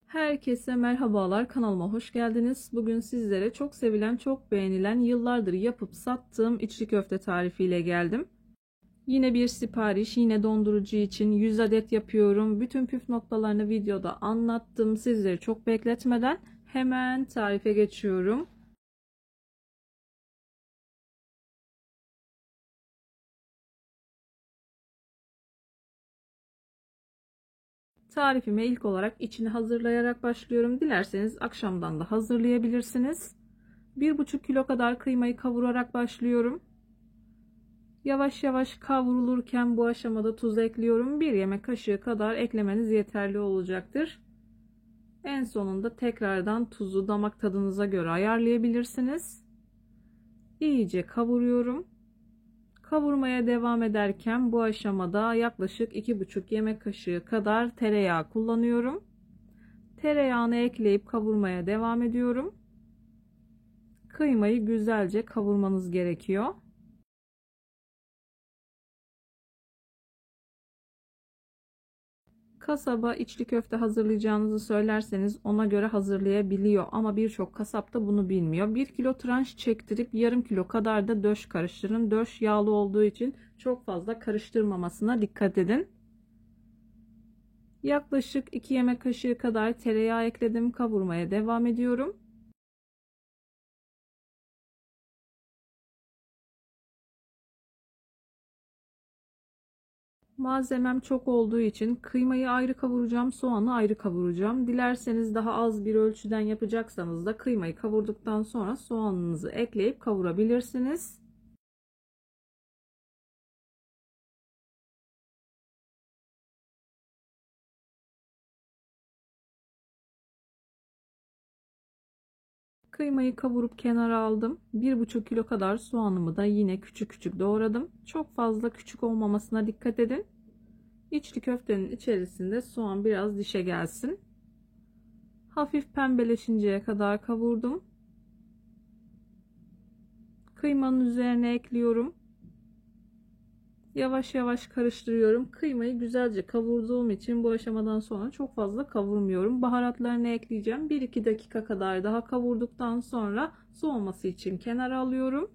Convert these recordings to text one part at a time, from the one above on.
Herkese merhabalar, kanalıma hoş geldiniz. Bugün sizlere çok sevilen, çok beğenilen, yıllardır yapıp sattığım içli köfte tarifiyle geldim. Yine bir sipariş, yine dondurucu için 100 adet yapıyorum. Bütün püf noktalarını videoda anlattım. Sizleri çok bekletmeden hemen tarife geçiyorum. Tarifime ilk olarak içini hazırlayarak başlıyorum. Dilerseniz akşamdan da hazırlayabilirsiniz. 1,5 kilo kadar kıymayı kavurarak başlıyorum. Yavaş yavaş kavrulurken bu aşamada tuz ekliyorum. 1 yemek kaşığı kadar eklemeniz yeterli olacaktır. En sonunda tekrardan tuzu damak tadınıza göre ayarlayabilirsiniz. İyice kavuruyorum. Kavurmaya devam ederken bu aşamada yaklaşık 2,5 yemek kaşığı kadar tereyağı kullanıyorum. Tereyağını ekleyip kavurmaya devam ediyorum. Kıymayı güzelce kavurmanız gerekiyor. Kasaba içli köfte hazırlayacağınızı söylerseniz ona göre hazırlayabiliyor ama birçok kasap da bunu bilmiyor. 1 kilo tranş çektirip yarım kilo kadar da döş karıştırın. Döş yağlı olduğu için çok fazla karıştırmamasına dikkat edin. Yaklaşık 2 yemek kaşığı kadar tereyağı ekledim. Kavurmaya devam ediyorum. Malzemem çok olduğu için kıymayı ayrı kavuracağım, soğanı ayrı kavuracağım. Dilerseniz daha az bir ölçüden yapacaksanız da kıymayı kavurduktan sonra soğanınızı ekleyip kavurabilirsiniz. Kıymayı kavurup kenara aldım. 1,5 kilo kadar soğanımı da yine küçük küçük doğradım. Çok fazla küçük olmamasına dikkat edin. İçli köftenin içerisinde soğan biraz dişe gelsin. Hafif pembeleşinceye kadar kavurdum. Kıymanın üzerine ekliyorum. Yavaş yavaş karıştırıyorum. Kıymayı güzelce kavurduğum için bu aşamadan sonra çok fazla kavurmuyorum. Baharatlarını ekleyeceğim. 1-2 dakika kadar daha kavurduktan sonra soğuması için kenara alıyorum.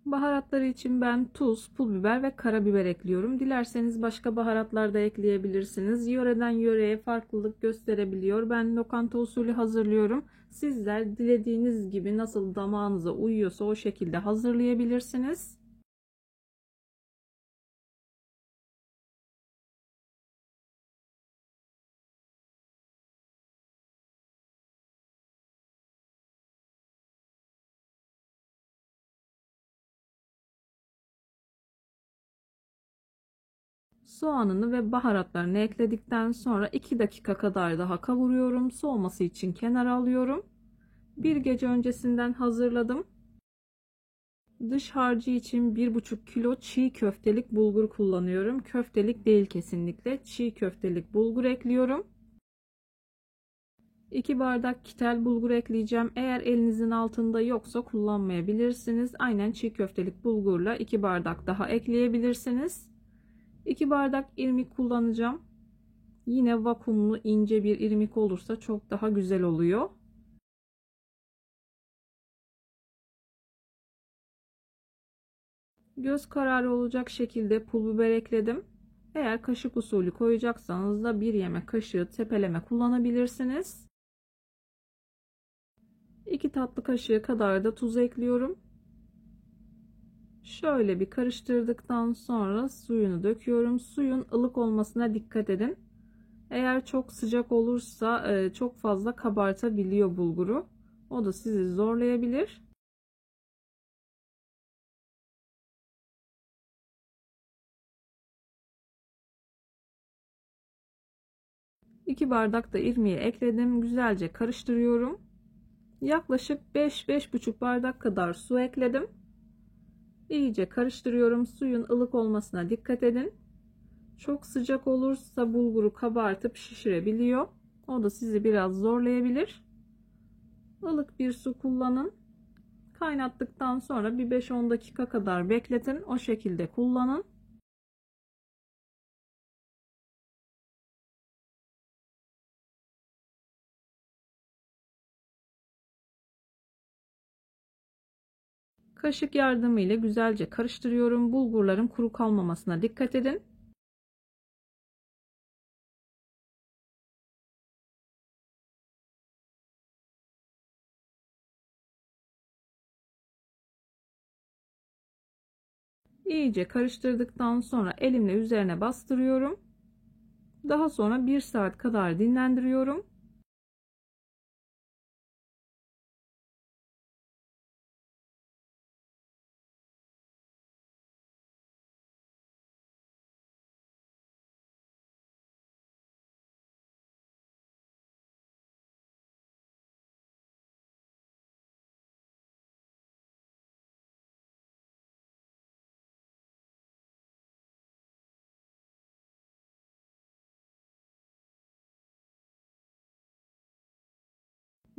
Baharatları için ben tuz, pul biber ve karabiber ekliyorum. Dilerseniz başka baharatlar da ekleyebilirsiniz. Yöreden yöreye farklılık gösterebiliyor. Ben lokanta usulü hazırlıyorum. Sizler dilediğiniz gibi nasıl damağınıza uyuyorsa o şekilde hazırlayabilirsiniz. Soğanını ve baharatlarını ekledikten sonra 2 dakika kadar daha kavuruyorum. Soğuması için kenara alıyorum. Bir gece öncesinden hazırladım. Dış harcı için 1,5 kilo çiğ köftelik bulgur kullanıyorum. Köftelik değil kesinlikle. Çiğ köftelik bulgur ekliyorum. 2 bardak kitel bulgur ekleyeceğim. Eğer elinizin altında yoksa kullanmayabilirsiniz. Aynen çiğ köftelik bulgurla 2 bardak daha ekleyebilirsiniz. 2 bardak irmik kullanacağım. Yine vakumlu ince bir irmik olursa çok daha güzel oluyor. Göz kararı olacak şekilde pul biber ekledim. Eğer kaşık usulü koyacaksanız da 1 yemek kaşığı tepeleme kullanabilirsiniz. 2 tatlı kaşığı kadar da tuz ekliyorum. Şöyle bir karıştırdıktan sonra suyunu döküyorum. Suyun ılık olmasına dikkat edin. Eğer çok sıcak olursa çok fazla kabartabiliyor bulguru. O da sizi zorlayabilir. 2 bardak da irmiği ekledim. Güzelce karıştırıyorum. Yaklaşık 5-5,5 bardak kadar su ekledim. İyice karıştırıyorum. Suyun ılık olmasına dikkat edin. Çok sıcak olursa bulguru kabartıp şişirebiliyor. O da sizi biraz zorlayabilir. Ilık bir su kullanın. Kaynattıktan sonra bir 5-10 dakika kadar bekletin. O şekilde kullanın. Kaşık yardımıyla güzelce karıştırıyorum. Bulgurların kuru kalmamasına dikkat edin. İyice karıştırdıktan sonra elimle üzerine bastırıyorum. Daha sonra 1 saat kadar dinlendiriyorum.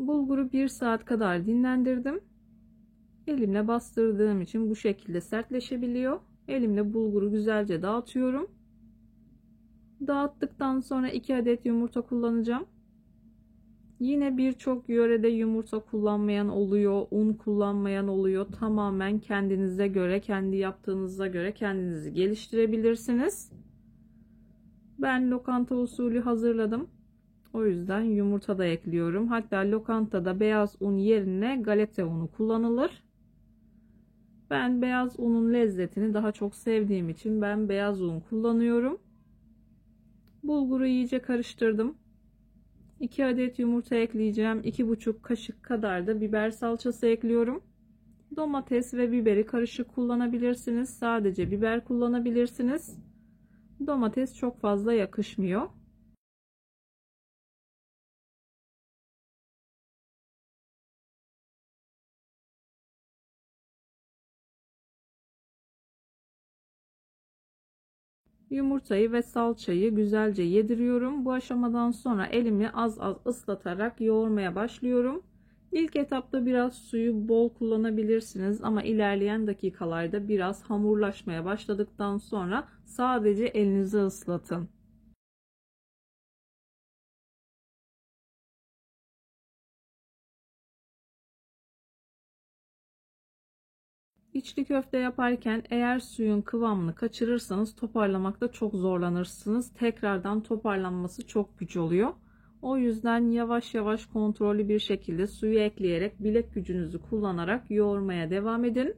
Bulguru 1 saat kadar dinlendirdim. Elimle bastırdığım için bu şekilde sertleşebiliyor. Elimle bulguru güzelce dağıtıyorum. Dağıttıktan sonra 2 adet yumurta kullanacağım. Yine birçok yörede yumurta kullanmayan oluyor, un kullanmayan oluyor. Tamamen kendinize göre, kendi yaptığınıza göre kendinizi geliştirebilirsiniz. Ben lokanta usulü hazırladım. O yüzden yumurta da ekliyorum. Hatta lokantada beyaz un yerine galeta unu kullanılır. Ben beyaz unun lezzetini daha çok sevdiğim için ben beyaz un kullanıyorum. Bulguru iyice karıştırdım. 2 adet yumurta ekleyeceğim. 2,5 kaşık kadar da biber salçası ekliyorum. Domates ve biberi karışık kullanabilirsiniz. Sadece biber kullanabilirsiniz. Domates çok fazla yakışmıyor. Yumurtayı ve salçayı güzelce yediriyorum. Bu aşamadan sonra elimi az az ıslatarak yoğurmaya başlıyorum. İlk etapta biraz suyu bol kullanabilirsiniz ama ilerleyen dakikalarda biraz hamurlaşmaya başladıktan sonra sadece elinizi ıslatın. İçli köfte yaparken eğer suyun kıvamını kaçırırsanız toparlamakta çok zorlanırsınız. Tekrardan toparlanması çok güç oluyor. O yüzden yavaş yavaş kontrollü bir şekilde suyu ekleyerek bilek gücünüzü kullanarak yoğurmaya devam edin.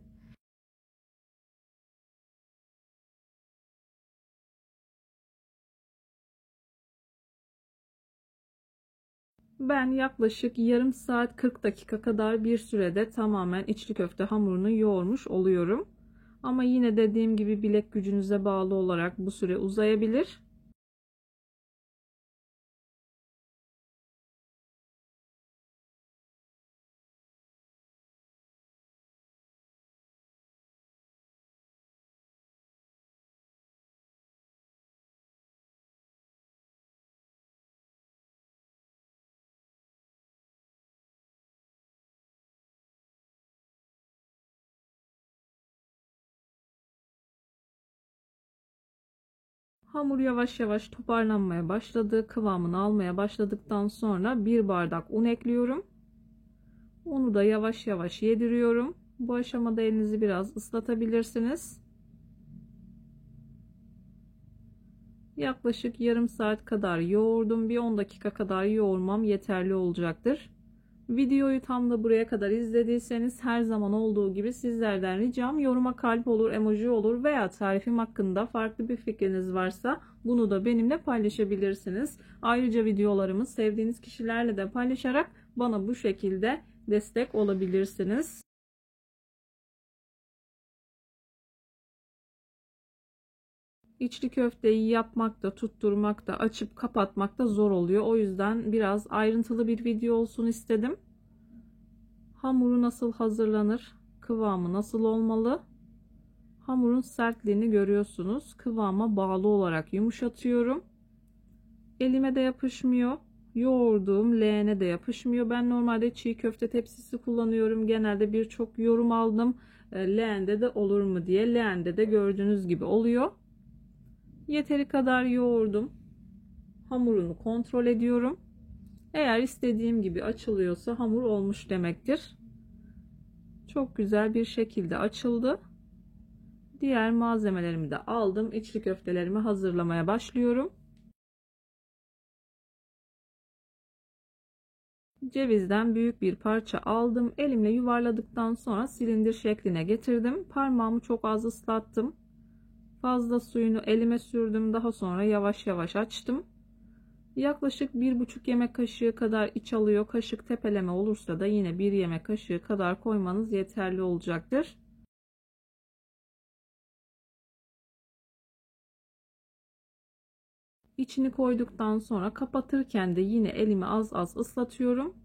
Ben yaklaşık yarım saat 40 dakika kadar bir sürede tamamen içli köfte hamurunu yoğurmuş oluyorum. Ama yine dediğim gibi bilek gücünüze bağlı olarak bu süre uzayabilir. Hamur yavaş yavaş toparlanmaya başladı. Kıvamını almaya başladıktan sonra 1 bardak un ekliyorum. Unu da yavaş yavaş yediriyorum. Bu aşamada elinizi biraz ıslatabilirsiniz. Yaklaşık yarım saat kadar yoğurdum. Bir 10 dakika kadar yoğurmam yeterli olacaktır. Videoyu tam da buraya kadar izlediyseniz her zaman olduğu gibi sizlerden ricam yoruma kalp olur, emoji olur veya tarifim hakkında farklı bir fikriniz varsa bunu da benimle paylaşabilirsiniz. Ayrıca videolarımı sevdiğiniz kişilerle de paylaşarak bana bu şekilde destek olabilirsiniz. İçli köfteyi yapmak da, tutturmak da, açıp kapatmak da zor oluyor. O yüzden biraz ayrıntılı bir video olsun istedim. Hamuru nasıl hazırlanır? Kıvamı nasıl olmalı? Hamurun sertliğini görüyorsunuz. Kıvama bağlı olarak yumuşatıyorum. Elime de yapışmıyor. Yoğurduğum leğene de yapışmıyor. Ben normalde çiğ köfte tepsisi kullanıyorum. Genelde birçok yorum aldım. Leğende de olur mu diye. Leğende de gördüğünüz gibi oluyor. Yeteri kadar yoğurdum. Hamurunu kontrol ediyorum. Eğer istediğim gibi açılıyorsa hamur olmuş demektir. Çok güzel bir şekilde açıldı. Diğer malzemelerimi de aldım. İçli köftelerimi hazırlamaya başlıyorum. Cevizden büyük bir parça aldım. Elimle yuvarladıktan sonra silindir şekline getirdim. Parmağımı çok az ıslattım. Fazla suyunu elime sürdüm. Daha sonra yavaş yavaş açtım. Yaklaşık 1,5 yemek kaşığı kadar iç alıyor. Kaşık tepeleme olursa da yine 1 yemek kaşığı kadar koymanız yeterli olacaktır. İçini koyduktan sonra kapatırken de yine elimi az az ıslatıyorum.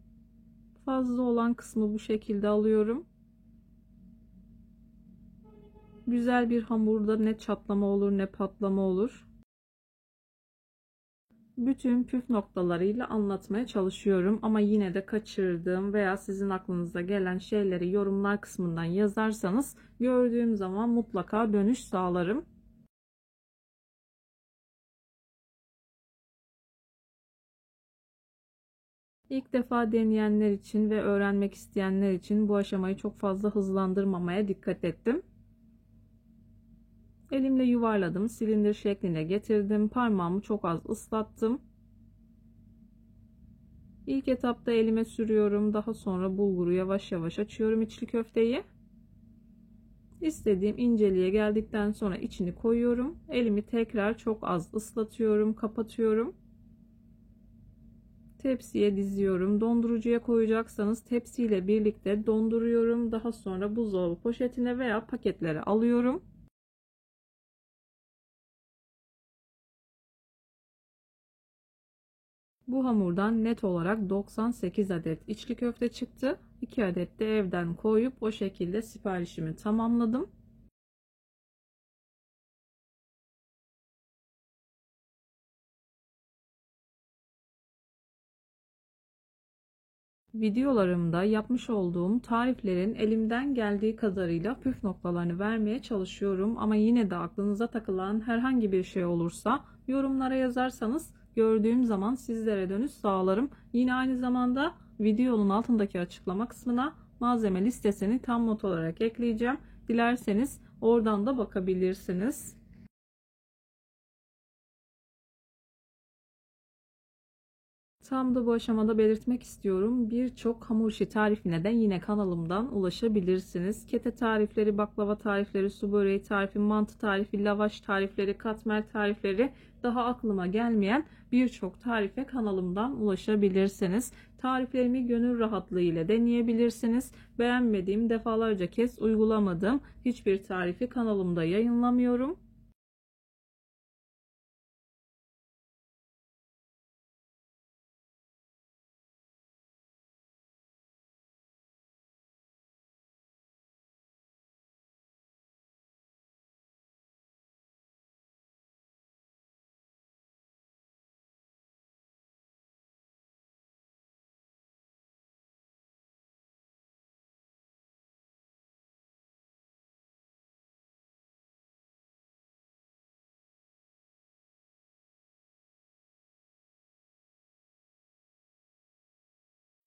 Fazla olan kısmı bu şekilde alıyorum. Güzel bir hamurda ne çatlama olur ne patlama olur. Bütün püf noktalarıyla anlatmaya çalışıyorum ama yine de kaçırdığım veya sizin aklınıza gelen şeyleri yorumlar kısmından yazarsanız gördüğüm zaman mutlaka dönüş sağlarım. İlk defa deneyenler için ve öğrenmek isteyenler için bu aşamayı çok fazla hızlandırmamaya dikkat ettim. Elimle yuvarladım, silindir şekline getirdim. Parmağımı çok az ıslattım. İlk etapta elime sürüyorum. Daha sonra bulguru yavaş yavaş açıyorum içli köfteyi. İstediğim inceliğe geldikten sonra içini koyuyorum. Elimi tekrar çok az ıslatıyorum, kapatıyorum. Tepsiye diziyorum. Dondurucuya koyacaksanız tepsiyle birlikte donduruyorum. Daha sonra buzdolabı poşetine veya paketlere alıyorum. Bu hamurdan net olarak 98 adet içli köfte çıktı. 2 adet de evden koyup o şekilde siparişimi tamamladım. Videolarımda yapmış olduğum tariflerin elimden geldiği kadarıyla püf noktalarını vermeye çalışıyorum. Ama yine de aklınıza takılan herhangi bir şey olursa yorumlara yazarsanız gördüğüm zaman sizlere dönüş sağlarım. Yine aynı zamanda videonun altındaki açıklama kısmına malzeme listesini tam not olarak ekleyeceğim. Dilerseniz oradan da bakabilirsiniz. Tam da bu aşamada belirtmek istiyorum. Birçok hamur işi tarifine de yine kanalımdan ulaşabilirsiniz. Kete tarifleri, baklava tarifleri, su böreği tarifi, mantı tarifi, lavaş tarifleri, katmer tarifleri, daha aklıma gelmeyen birçok tarife kanalımdan ulaşabilirsiniz. Tariflerimi gönül rahatlığı ile deneyebilirsiniz. Beğenmediğim, defalarca kez uygulamadığım hiçbir tarifi kanalımda yayınlamıyorum.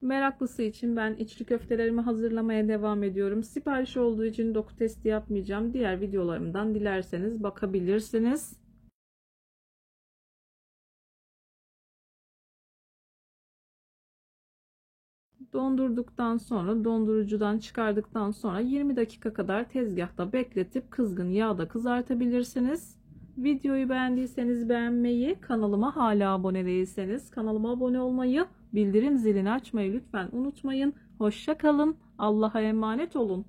Meraklısı için ben içli köftelerimi hazırlamaya devam ediyorum. Sipariş olduğu için doku testi yapmayacağım. Diğer videolarımdan dilerseniz bakabilirsiniz. Dondurduktan sonra, dondurucudan çıkardıktan sonra 20 dakika kadar tezgahta bekletip kızgın yağda kızartabilirsiniz. Videoyu beğendiyseniz beğenmeyi, kanalıma hala abone değilseniz kanalıma abone olmayı, bildirim zilini açmayı lütfen unutmayın. Hoşça kalın. Allah'a emanet olun.